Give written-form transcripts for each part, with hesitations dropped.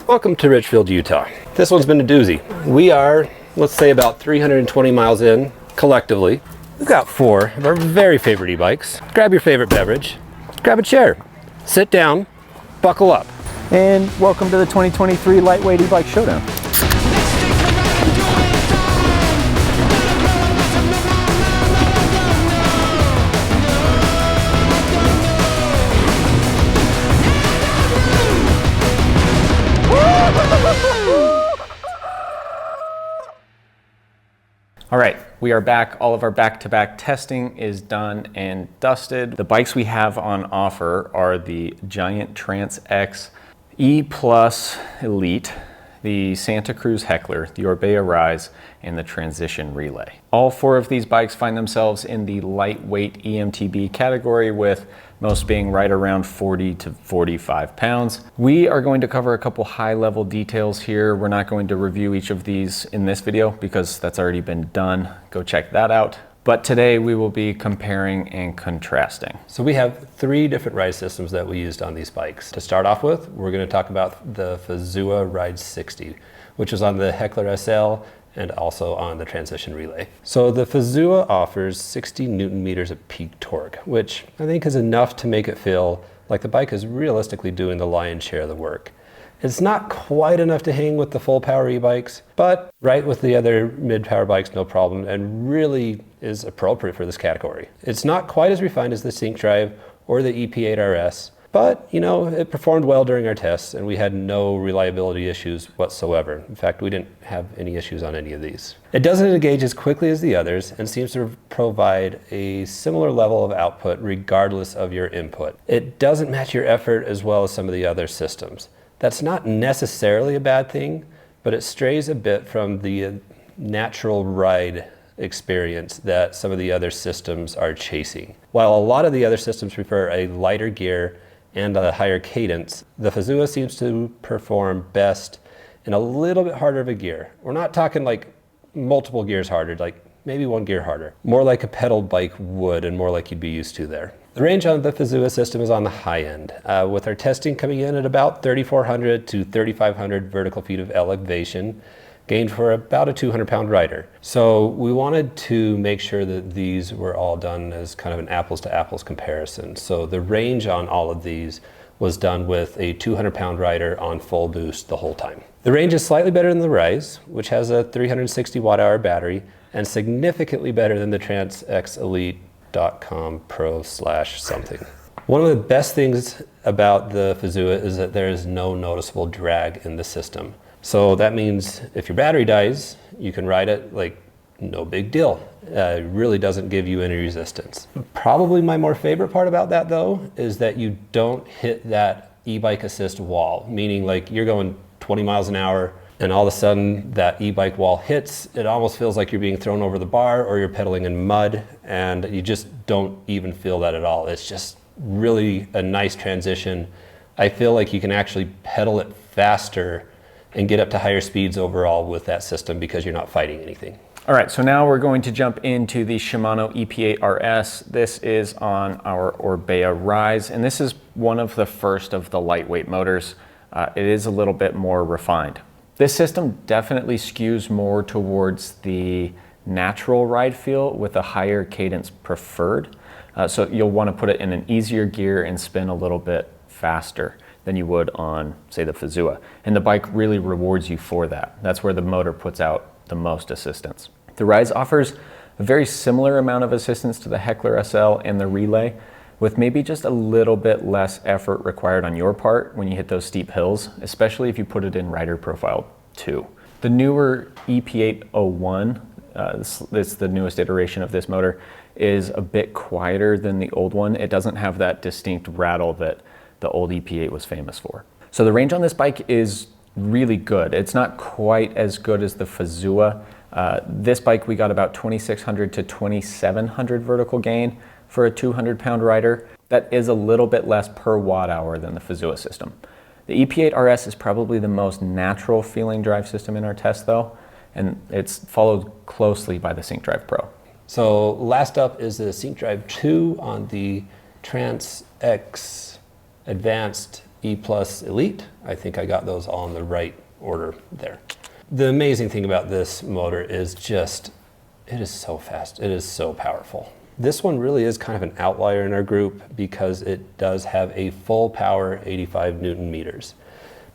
Welcome to Richfield, Utah. This one's been a doozy. We are, let's say, about 320 miles in collectively. We've got 4 of our very favorite e-bikes. Grab your favorite beverage, grab a chair, sit down, buckle up. And welcome to the 2023 Lightweight e-bike Showdown. All right, we are back. All of our back-to-back testing is done and dusted. The bikes we have on offer are the Giant Trance X E Plus Elite, the Santa Cruz Heckler, the Orbea Rise, and the Transition Relay. All 4 of these bikes find themselves in the lightweight eMTB category, with most being right around 40 to 45 pounds. We are going to cover a couple high-level details here. We're not going to review each of these in this video because that's already been done. Go check that out. But today we will be comparing and contrasting. So we have 3 different ride systems that we used on these bikes. To start off with, we're going to talk about the Orbea Rise 60, which is on the Heckler SL and also on the Transition Relay. So the Orbea offers 60 Newton meters of peak torque, which I think is enough to make it feel like the bike is realistically doing the lion's share of the work. It's not quite enough to hang with the full power e-bikes, but right with the other mid-power bikes, no problem, and really is appropriate for this category. It's not quite as refined as the Sync Drive or the EP8 RS, but you know, it performed well during our tests and we had no reliability issues whatsoever. In fact, we didn't have any issues on any of these. It doesn't engage as quickly as the others and seems to provide a similar level of output regardless of your input. It doesn't match your effort as well as some of the other systems. That's not necessarily a bad thing, but it strays a bit from the natural ride experience that some of the other systems are chasing. While a lot of the other systems prefer a lighter gear and a higher cadence, the Orbea seems to perform best in a little bit harder of a gear. We're not talking like multiple gears harder, like maybe 1 gear harder. More like a pedal bike would and more like you'd be used to there. The range on the Orbea system is on the high end, with our testing coming in at about 3,400 to 3,500 vertical feet of elevation, gained for about a 200-pound rider. So we wanted to make sure that these were all done as kind of an apples-to-apples comparison. So the range on all of these was done with a 200-pound rider on full boost the whole time. The range is slightly better than the Rise, which has a 360 watt-hour battery, and significantly better than the Trance X Elite Pro/something. One of the best things about the Orbea is that there is no noticeable drag in the system. So that means if your battery dies, you can ride it like no big deal. It really doesn't give you any resistance. Probably my more favorite part about that though is that you don't hit that e-bike assist wall, meaning like you're going 20 miles an hour and all of a sudden that e-bike wall hits. It almost feels like you're being thrown over the bar or you're pedaling in mud, and you just don't even feel that at all. It's just really a nice transition. I feel like you can actually pedal it faster and get up to higher speeds overall with that system because you're not fighting anything. All right, so now we're going to jump into the Shimano EP8 RS. This is on our Orbea Rise, and this is one of the first of the lightweight motors. It is a little bit more refined. This system definitely skews more towards the natural ride feel with a higher cadence preferred. So you'll want to put it in an easier gear and spin a little bit faster than you would on, say, the Orbea. And the bike really rewards you for that. That's where the motor puts out the most assistance. The Rise offers a very similar amount of assistance to the Heckler SL and the Relay, with maybe just a little bit less effort required on your part when you hit those steep hills, especially if you put it in rider profile 2. The newer EP801, it's the newest iteration of this motor, is a bit quieter than the old one. It doesn't have that distinct rattle that the old EP8 was famous for. So the range on this bike is really good. It's not quite as good as the Orbea. This bike we got about 2,600 to 2,700 vertical gain for a 200-pound rider. That is a little bit less per watt hour than the Orbea system. The EP8 RS is probably the most natural feeling drive system in our test though, and it's followed closely by the Sync Drive Pro. So last up is the Sync Drive 2 on the Trance X Advanced E Plus Elite. I think I got those all in the right order there. The amazing thing about this motor is just, it is so fast, it is so powerful. This one really is kind of an outlier in our group because it does have a full power 85 Newton meters.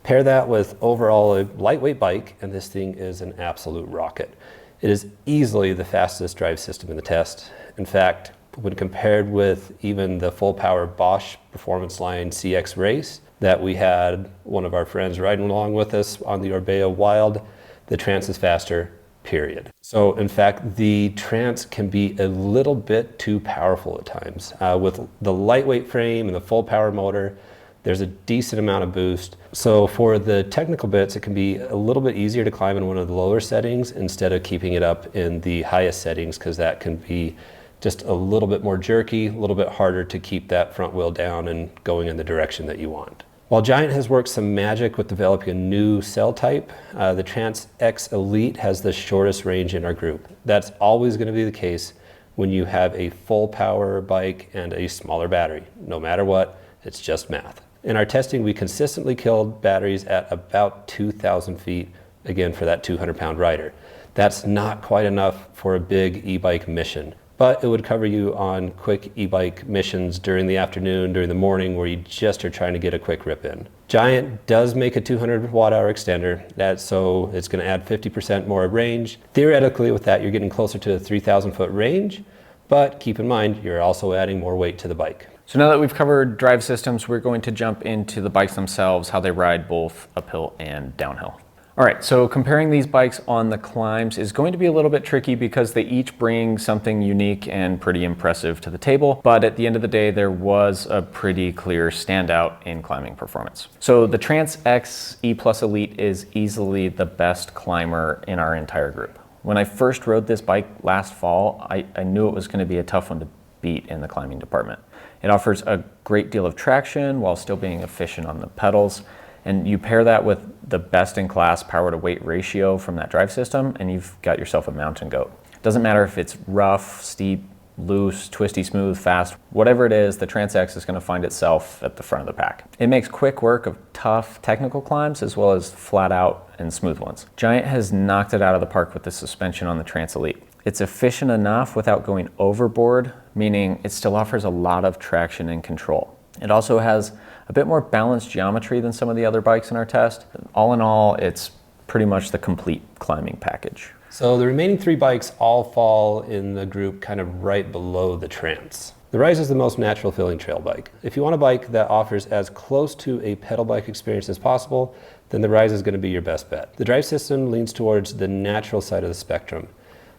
Pair that with overall a lightweight bike and this thing is an absolute rocket. It is easily the fastest drive system in the test. In fact, when compared with even the full power Bosch Performance Line CX Race that we had one of our friends riding along with us on the Orbea Wild, the Trance is faster, period. So in fact, the Trance can be a little bit too powerful at times. With the lightweight frame and the full power motor, there's a decent amount of boost. So for the technical bits, it can be a little bit easier to climb in one of the lower settings instead of keeping it up in the highest settings, because that can be just a little bit more jerky, a little bit harder to keep that front wheel down and going in the direction that you want. While Giant has worked some magic with developing a new cell type, the Trance X Elite has the shortest range in our group. That's always going to be the case when you have a full power bike and a smaller battery. No matter what, it's just math. In our testing, we consistently killed batteries at about 2,000 feet, again for that 200-pound rider. That's not quite enough for a big e-bike mission, but it would cover you on quick e-bike missions during the afternoon, during the morning, where you just are trying to get a quick rip in. Giant does make a 200 watt-hour extender, so it's going to add 50% more range. Theoretically, with that, you're getting closer to a 3,000-foot range, but keep in mind, you're also adding more weight to the bike. So now that we've covered drive systems, we're going to jump into the bikes themselves, how they ride both uphill and downhill. All right, so comparing these bikes on the climbs is going to be a little bit tricky because they each bring something unique and pretty impressive to the table. But at the end of the day, there was a pretty clear standout in climbing performance. So the Trance X E Plus Elite is easily the best climber in our entire group. When I first rode this bike last fall, I knew it was going to be a tough one to beat in the climbing department. It offers a great deal of traction while still being efficient on the pedals. And you pair that with the best-in-class power-to-weight ratio from that drive system, and you've got yourself a mountain goat. Doesn't matter if it's rough, steep, loose, twisty, smooth, fast, whatever it is, the Trance X is going to find itself at the front of the pack. It makes quick work of tough technical climbs as well as flat out and smooth ones. Giant has knocked it out of the park with the suspension on the Trance Elite. It's efficient enough without going overboard, meaning it still offers a lot of traction and control. It also has a bit more balanced geometry than some of the other bikes in our test. All in all, it's pretty much the complete climbing package. So the remaining three bikes all fall in the group kind of right below the Trance. The Rise is the most natural feeling trail bike. If you want a bike that offers as close to a pedal bike experience as possible, then the Rise is going to be your best bet. The drive system leans towards the natural side of the spectrum.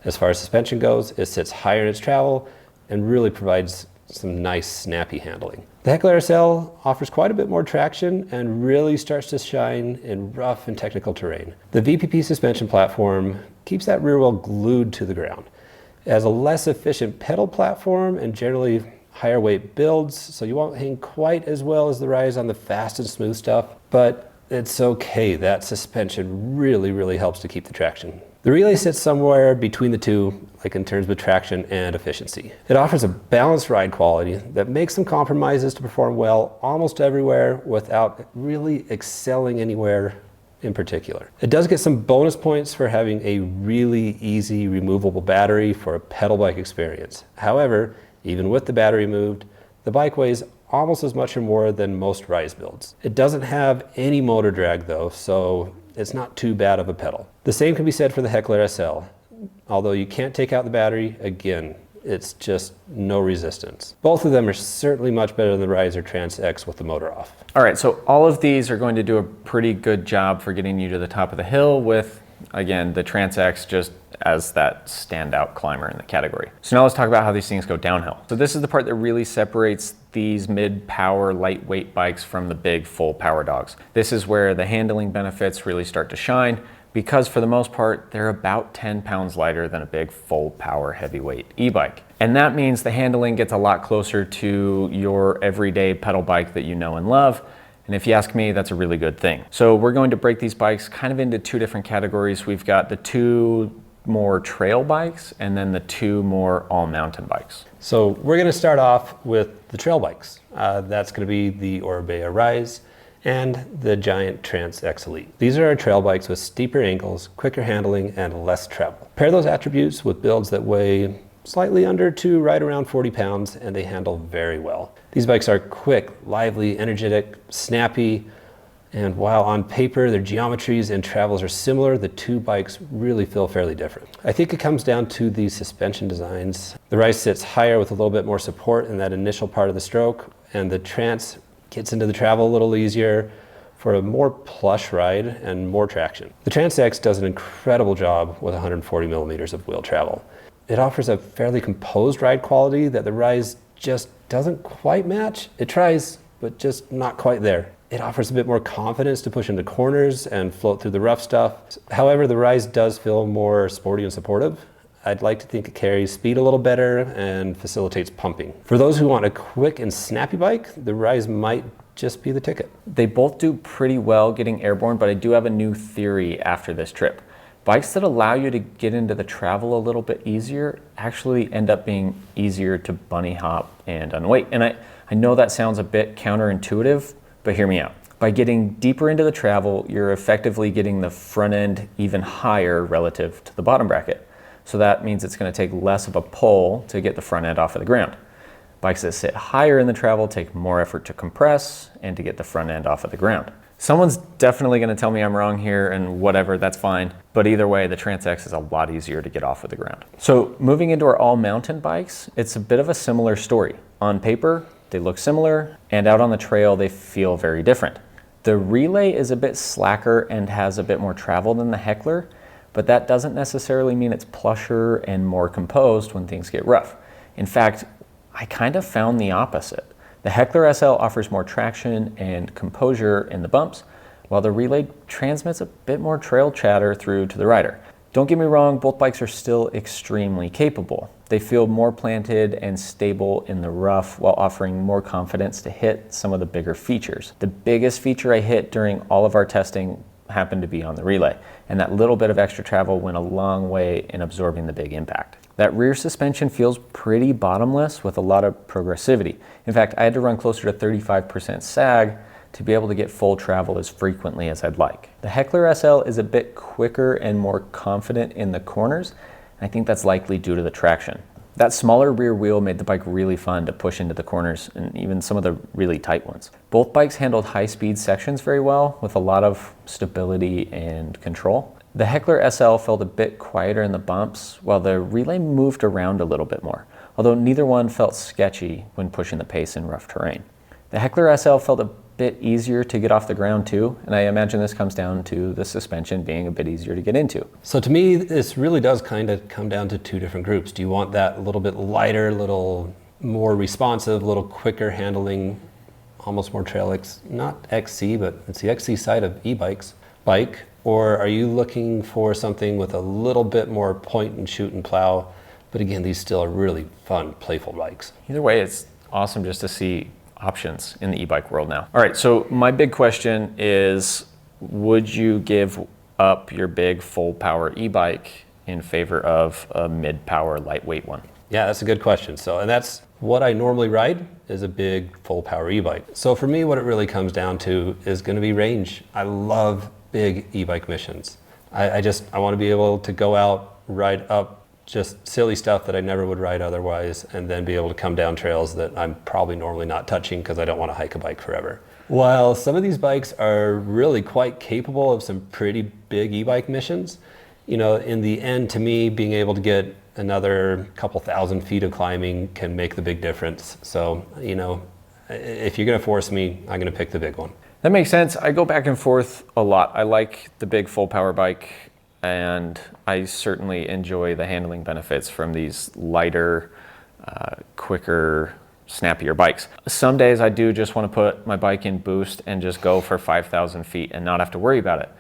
As far as suspension goes, it sits higher in its travel and really provides some nice snappy handling. The Heckler SL offers quite a bit more traction and really starts to shine in rough and technical terrain. The VPP suspension platform keeps that rear wheel glued to the ground. It has a less efficient pedal platform and generally higher weight builds, so you won't hang quite as well as the Rise on the fast and smooth stuff, but it's okay. That suspension really helps to keep the traction. The Relay sits somewhere between the two, like in terms of traction and efficiency. It offers a balanced ride quality that makes some compromises to perform well almost everywhere without really excelling anywhere in particular. It does get some bonus points for having a really easy removable battery for a pedal bike experience. However, even with the battery removed, the bike weighs almost as much or more than most Rise builds. It doesn't have any motor drag though, so it's not too bad of a pedal. The same can be said for the Heckler SL. Although you can't take out the battery, again, it's just no resistance. Both of them are certainly much better than the Rise or Trance X with the motor off. All right, so all of these are going to do a pretty good job for getting you to the top of the hill with, again, the Trance X just as that standout climber in the category. So now let's talk about how these things go downhill. So this is the part that really separates these mid-power lightweight bikes from the big full power dogs. This is where the handling benefits really start to shine because for the most part, they're about 10 pounds lighter than a big full power heavyweight e-bike. And that means the handling gets a lot closer to your everyday pedal bike that you know and love. And if you ask me, that's a really good thing. So we're going to break these bikes kind of into two different categories. We've got the two more trail bikes and then the two more all mountain bikes. So we're going to start off with the trail bikes. That's going to be the Orbea Rise and the giant Trance X Elite. These are our trail bikes with steeper angles, quicker handling, and less travel. Pair those attributes with builds that weigh slightly under to right around 40 pounds, and they handle very well. These bikes are quick, lively, energetic, snappy, and while on paper their geometries and travels are similar, the two bikes really feel fairly different. I think it comes down to the suspension designs. The Rise sits higher with a little bit more support in that initial part of the stroke, and the Trance gets into the travel a little easier for a more plush ride and more traction. The Trance X does an incredible job with 140 millimeters of wheel travel. It offers a fairly composed ride quality that the Rise just doesn't quite match. It tries, but just not quite there. It offers a bit more confidence to push into corners and float through the rough stuff. However, the Rise does feel more sporty and supportive. I'd like to think it carries speed a little better and facilitates pumping. For those who want a quick and snappy bike, the Rise might just be the ticket. They both do pretty well getting airborne, but I do have a new theory after this trip. Bikes that allow you to get into the travel a little bit easier actually end up being easier to bunny hop and unweight. And I know that sounds a bit counterintuitive, but hear me out. By getting deeper into the travel, you're effectively getting the front end even higher relative to the bottom bracket. So that means it's going to take less of a pull to get the front end off of the ground. Bikes that sit higher in the travel take more effort to compress and to get the front end off of the ground. Someone's definitely going to tell me I'm wrong here, and whatever, that's fine. But either way, the Trance X is a lot easier to get off of the ground. So moving into our all-mountain bikes, it's a bit of a similar story. On paper, they look similar, and out on the trail, they feel very different. The Relay is a bit slacker and has a bit more travel than the Heckler, but that doesn't necessarily mean it's plusher and more composed when things get rough. In fact, I kind of found the opposite. The Heckler SL offers more traction and composure in the bumps, while the Relay transmits a bit more trail chatter through to the rider. Don't get me wrong, both bikes are still extremely capable. They feel more planted and stable in the rough while offering more confidence to hit some of the bigger features. The biggest feature I hit during all of our testing happened to be on the Relay, and that little bit of extra travel went a long way in absorbing the big impact. That rear suspension feels pretty bottomless with a lot of progressivity. In fact, I had to run closer to 35% sag to be able to get full travel as frequently as I'd like. The Heckler SL is a bit quicker and more confident in the corners, and I think that's likely due to the traction. That smaller rear wheel made the bike really fun to push into the corners and even some of the really tight ones. Both bikes handled high-speed sections very well with a lot of stability and control. The Heckler SL felt a bit quieter in the bumps, while the Relay moved around a little bit more, although neither one felt sketchy when pushing the pace in rough terrain. The Heckler SL felt a bit easier to get off the ground too, and I imagine this comes down to the suspension being a bit easier to get into. So to me, this really does kind of come down to two different groups. Do you want that a little bit lighter, a little more responsive, a little quicker handling, almost more trail not XC, but it's the XC side of e-bikes, bike? Or are you looking for something with a little bit more point and shoot and plow? But again, these still are really fun, playful bikes. Either way, it's awesome just to see options in the e-bike world now. All right, so my big question is, would you give up your big full power e-bike in favor of a mid-power lightweight one? Yeah, that's a good question. And that's what I normally ride, is a big full power e-bike. So for me, what it really comes down to is going to be range. I love big e-bike missions. I want to be able to go out, ride up just silly stuff that I never would ride otherwise, and then be able to come down trails that I'm probably normally not touching because I don't want to hike a bike forever. While some of these bikes are really quite capable of some pretty big e-bike missions, you know, in the end, to me, being able to get another couple thousand feet of climbing can make the big difference. So, you know, if you're going to force me, I'm going to pick the big one. That makes sense. I go back and forth a lot. I like the big full power bike, and I certainly enjoy the handling benefits from these lighter, quicker, snappier bikes. Some days I do just want to put my bike in boost and just go for 5,000 feet and not have to worry about it.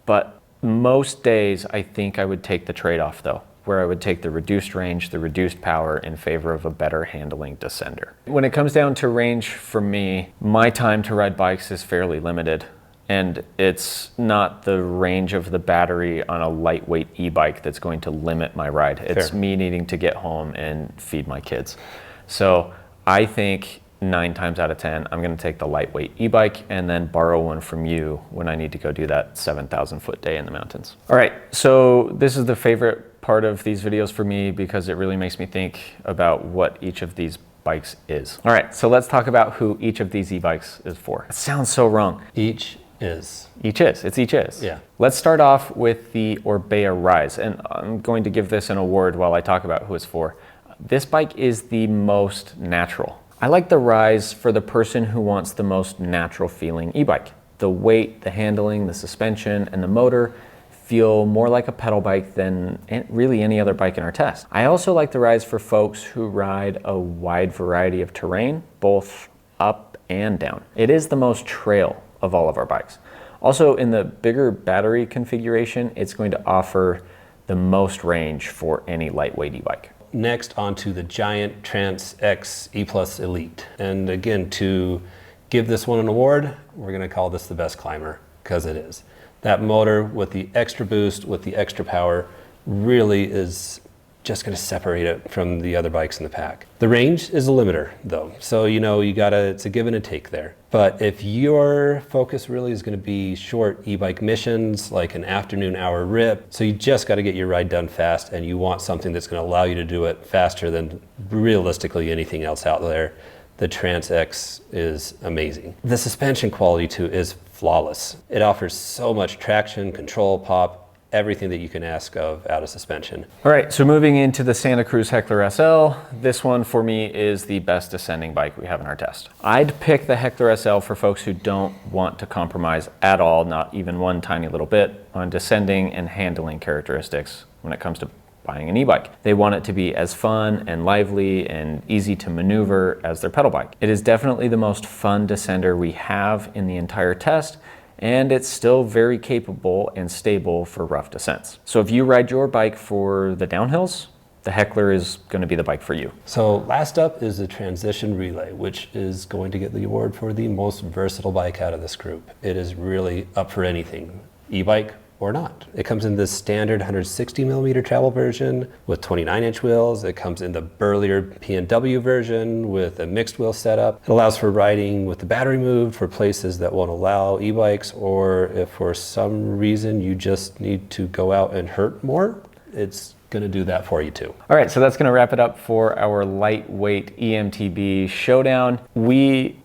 But most days I think I would take the trade-off though, where I would take the reduced range, the reduced power in favor of a better handling descender. When it comes down to range for me, my time to ride bikes is fairly limited. And it's not the range of the battery on a lightweight e-bike that's going to limit my ride. It's me needing to get home and feed my kids. So I think 9 times out of 10, I'm gonna take the lightweight e-bike and then borrow one from you when I need to go do that 7,000 foot day in the mountains. All right, so this is the favorite part of these videos for me because it really makes me think about what each of these bikes is. All right, so let's talk about who each of these e-bikes is for. It sounds so wrong. Each is. Each is, it's each is. Yeah. Let's start off with the Orbea Rise, and I'm going to give this an award while I talk about who it's for. This bike is the most natural. I like the Rise for the person who wants the most natural feeling e-bike. The weight, the handling, the suspension, and the motor feel more like a pedal bike than really any other bike in our test. I also like the Rise for folks who ride a wide variety of terrain, both up and down. It is the most trail of all of our bikes. Also, in the bigger battery configuration, it's going to offer the most range for any lightweight e-bike. Next, onto the giant Trance X E Plus Elite. And again, to give this one an award, we're gonna call this the best climber, because it is. That motor with the extra boost, with the extra power, really is just gonna separate it from the other bikes in the pack. The range is a limiter though. So, you know, it's a give and a take there. But if your focus really is gonna be short e-bike missions, like an afternoon hour rip, so you just gotta get your ride done fast and you want something that's gonna allow you to do it faster than realistically anything else out there, the Trance X is amazing. The suspension quality too is flawless. It offers so much traction, control, pop, everything that you can ask of out of suspension. All right, so moving into the Santa Cruz Heckler SL, this one for me is the best descending bike we have in our test. I'd pick the Heckler SL for folks who don't want to compromise at all, not even one tiny little bit, on descending and handling characteristics when it comes to buying an e-bike. They want it to be as fun and lively and easy to maneuver as their pedal bike. It is definitely the most fun descender we have in the entire test, and it's still very capable and stable for rough descents. So if you ride your bike for the downhills, the Heckler is going to be the bike for you. So last up is the Transition Relay, which is going to get the award for the most versatile bike out of this group. It is really up for anything, e-bike or not. It comes in this standard 160 millimeter travel version with 29-inch wheels. It comes in the burlier P&W version with a mixed wheel setup. It allows for riding with the battery moved for places that won't allow e-bikes, or if for some reason you just need to go out and hurt more, it's gonna do that for you too. All right, so that's gonna wrap it up for our lightweight eMTB Showdown.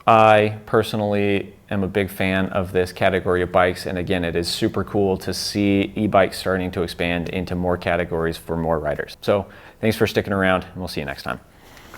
I personally am a big fan of this category of bikes, and again, it is super cool to see e-bikes starting to expand into more categories for more riders. So thanks for sticking around, and we'll see you next time.